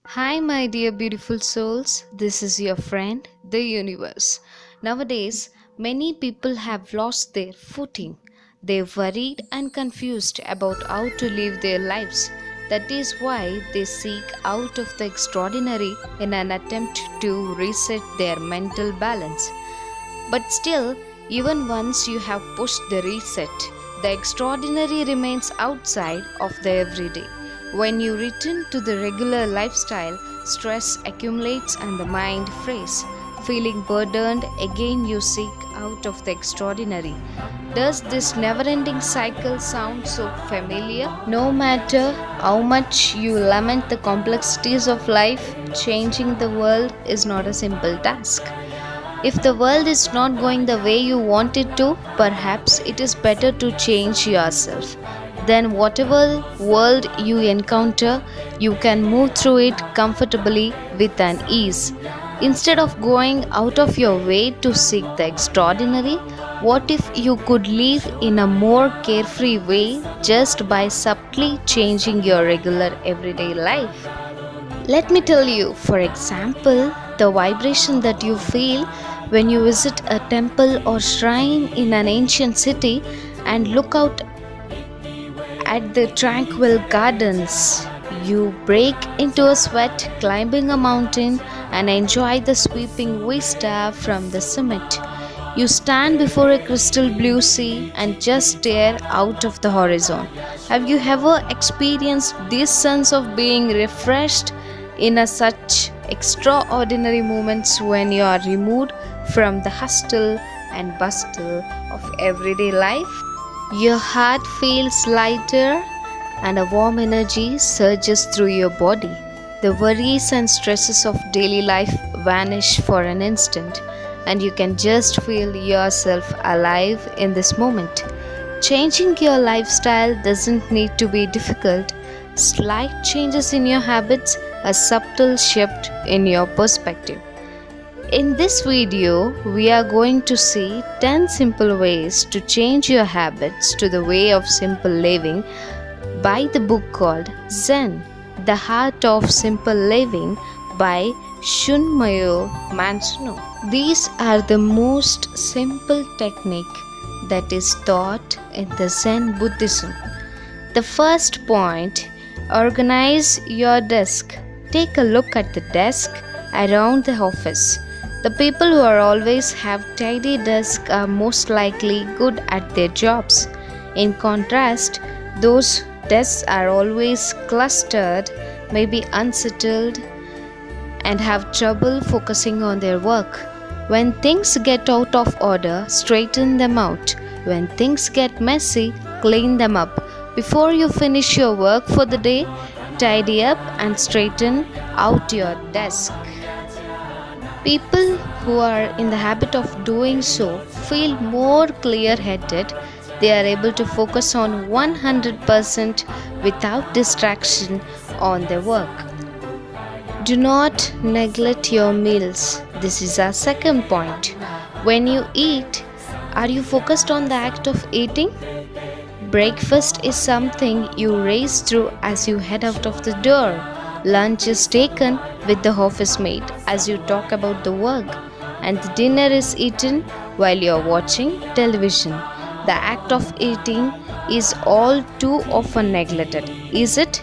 Hi, my dear beautiful souls. This is your friend, the universe. Nowadays, many people have lost their footing. They're worried and confused about how to live their lives. That is why they seek out of the extraordinary in an attempt to reset their mental balance. But still, even once you have pushed the reset, the extraordinary remains outside of the everyday. When you return to the regular lifestyle, stress accumulates and the mind frays. Feeling burdened, again you seek out of the extraordinary. Does this never ending cycle sound so familiar? No matter how much you lament the complexities of life, changing the world is not a simple task. If the world is not going the way you want it to, perhaps it is better to change yourself. Then, whatever world you encounter, you can move through it comfortably with an ease. Instead of going out of your way to seek the extraordinary, what if you could live in a more carefree way just by subtly changing your regular everyday life? Let me tell you, for example, the vibration that you feel when you visit a temple or shrine in an ancient city and look out at the tranquil gardens. You break into a sweat climbing a mountain and enjoy the sweeping vista from the summit. You stand before a crystal blue sea and just stare out of the horizon. Have you ever experienced this sense of being refreshed in such extraordinary moments when you are removed from the hustle and bustle of everyday life? Your heart feels lighter and a warm energy surges through your body. The worries and stresses of daily life vanish for an instant, and you can just feel yourself alive in this moment. Changing your lifestyle doesn't need to be difficult. Slight changes in your habits, a subtle shift in your perspective. In this video, we are going to see 10 simple ways to change your habits to the way of simple living by the book called Zen, The Heart of Simple Living by Shunmyo Mansuno. These are the most simple technique that is taught in the Zen Buddhism. The first point, organize your desk. Take a look at the desk around the office. The people who are always have tidy desks are most likely good at their jobs. In contrast, those desks are always clustered, maybe unsettled, and have trouble focusing on their work. When things get out of order, straighten them out. When things get messy, clean them up. Before you finish your work for the day, tidy up and straighten out your desk. People who are in the habit of doing so feel more clear headed. They are able to focus on 100% without distraction on their work. Do not neglect your meals. This is our second point. When you eat, are you focused on the act of eating? Breakfast is something you race through as you head out of the door. Lunch is taken with the office mate as you talk about the work, and the dinner is eaten while you're watching television. The act of eating is all too often neglected, is it?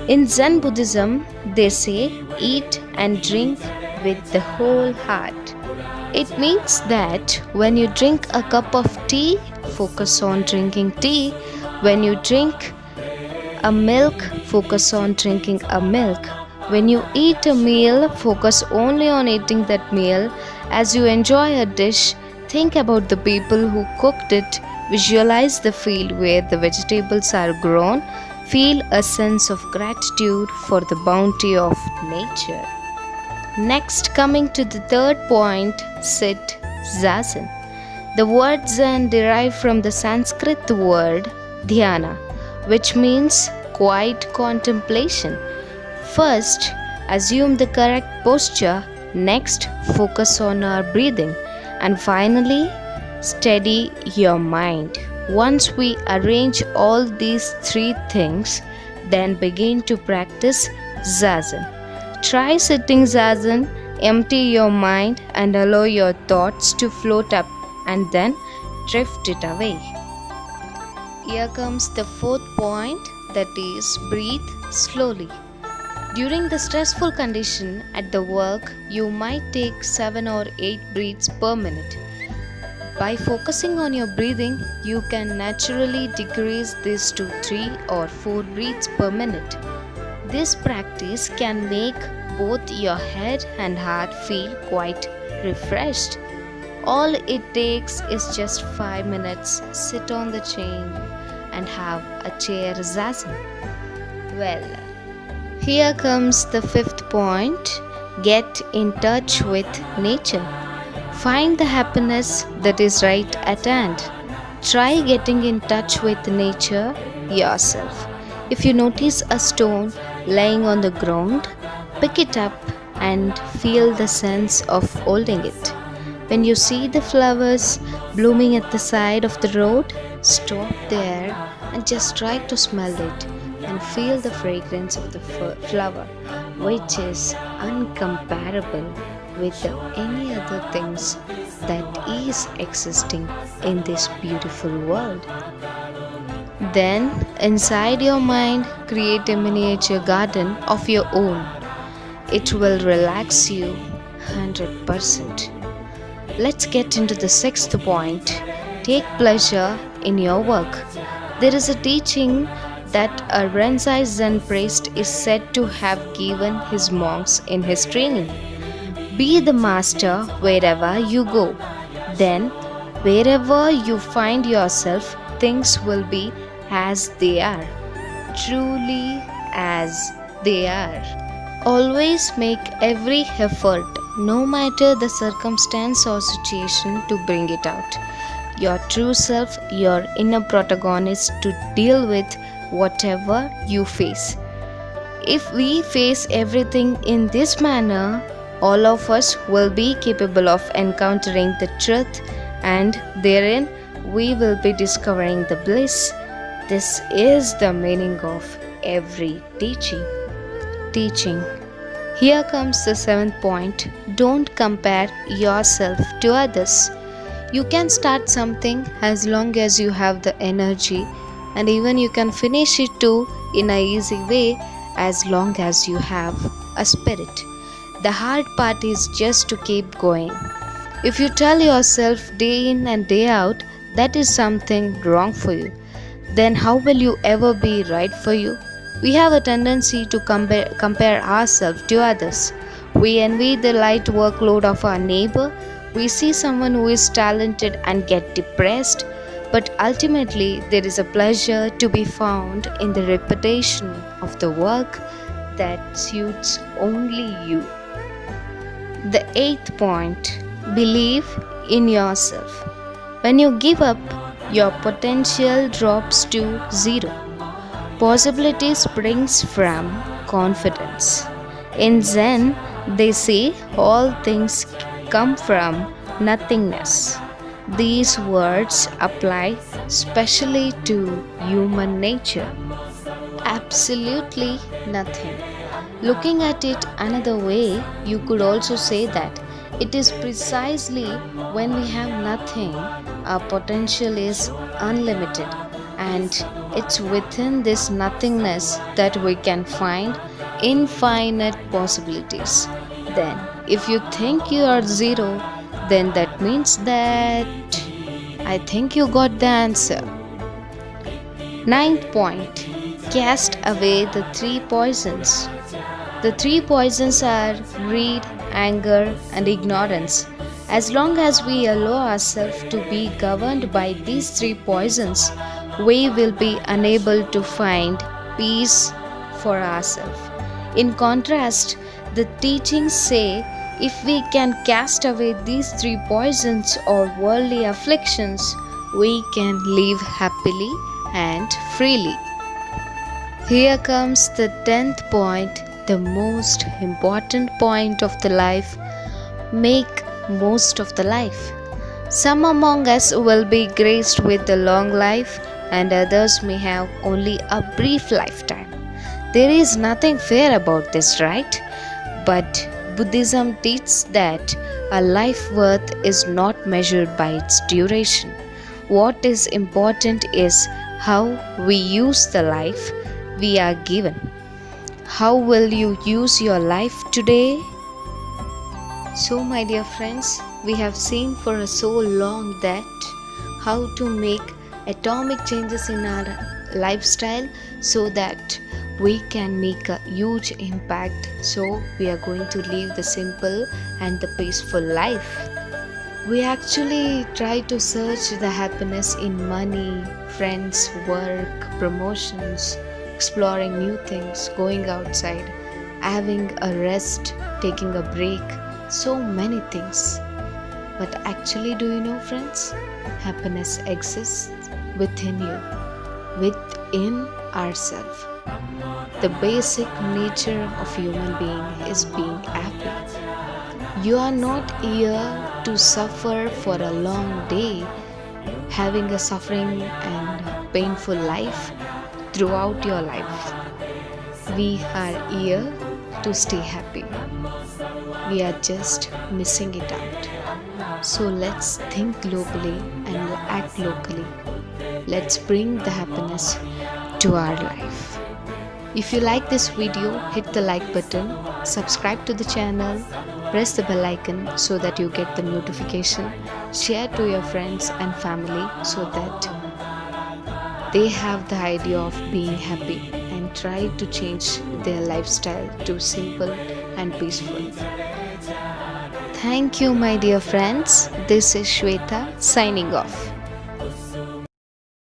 In Zen Buddhism, they say eat and drink with the whole heart. It means that when you drink a cup of tea, focus on drinking tea. When you drink a milk, focus on drinking a milk. When you eat a meal, focus only on eating that meal. As you enjoy a dish, think about the people who cooked it. Visualize the field where the vegetables are grown. Feel a sense of gratitude for the bounty of nature. Next, coming to the third point, sit zazen. The word Zen derived from the Sanskrit word dhyana, which means quiet contemplation. First, assume the correct posture. Next, focus on our breathing. And finally, steady your mind. Once we arrange all these three things, then begin to practice zazen. Try sitting zazen, empty your mind and allow your thoughts to float up and then drift it away. Here comes the fourth point, that is, breathe slowly. During the stressful condition at the work, you might take 7 or 8 breaths per minute. By focusing on your breathing, you can naturally decrease this to 3 or 4 breaths per minute. This practice can make both your head and heart feel quite refreshed. All it takes is just 5 minutes. Sit on the chair and have a chair zazen. Well, here comes the fifth point. Get in touch with nature. Find the happiness that is right at hand. Try getting in touch with nature yourself. If you notice a stone lying on the ground, pick it up and feel the sense of holding it. When you see the flowers blooming at the side of the road, stop there and just try to smell it and feel the fragrance of the flower, which is uncomparable with any other things that is existing in this beautiful world. Then, inside your mind, create a miniature garden of your own. It will relax you 100%. Let's get into the sixth point. Take pleasure in your work. There is a teaching that a Rinzai Zen priest is said to have given his monks in his training. Be the master wherever you go. Then, wherever you find yourself, things will be as they are, truly as they are. Always make every effort, no matter the circumstance or situation, to bring it out. Your true self, your inner protagonist, to deal with whatever you face. If we face everything in this manner, all of us will be capable of encountering the truth, and therein we will be discovering the bliss. This is the meaning of every teaching. Here comes the seventh point. Don't compare yourself to others. You can start something as long as you have the energy, and even you can finish it too in a easy way as long as you have a spirit. The hard part is just to keep going. If you tell yourself day in and day out that is something wrong for you, then how will you ever be right for you? We have a tendency to compare ourselves to others. We envy the light workload of our neighbor. We see someone who is talented and get depressed. But ultimately, there is a pleasure to be found in the repetition of the work that suits only you. The eighth point. Believe in yourself. When you give up, your potential drops to zero. Possibility springs from confidence. In Zen, they say all things come from nothingness. These words apply specially to human nature. Absolutely nothing. Looking at it another way, you could also say that it is precisely when we have nothing, our potential is unlimited, and it's within this nothingness that we can find infinite possibilities. Then, if you think you are zero, then that means that I think you got the answer. Ninth point. Cast away the 3 poisons. The 3 poisons are greed, anger, and ignorance. As long as we allow ourselves to be governed by these 3 poisons, we will be unable to find peace for ourselves. In contrast, the teachings say if we can cast away these 3 poisons or worldly afflictions, we can live happily and freely. Here comes the 10th point, the most important point of the life. Make most of the life. Some among us will be graced with a long life, and others may have only a brief lifetime. There is nothing fair about this, right? But Buddhism teaches that a life worth is not measured by its duration. What is important is how we use the life we are given. How will you use your life today? So, my dear friends, we have seen for so long that how to make atomic changes in our lifestyle so that we can make a huge impact. So, we are going to live the simple and the peaceful life. We actually try to search the happiness in money, friends, work, promotions, exploring new things, going outside, having a rest, taking a break, so many things. But actually, do you know, friends? Happiness exists within you, within ourselves. The basic nature of human being is being happy. You are not here to suffer for a long day, having a suffering and painful life throughout your life. We are here to stay happy. We are just missing it out. So let's think globally and act locally. Let's bring the happiness to our life. If you like this video, hit the like button, subscribe to the channel, press the bell icon so that you get the notification, share to your friends and family so that they have the idea of being happy and try to change their lifestyle to simple and peaceful. Thank you, my dear friends. This is Shweta signing off.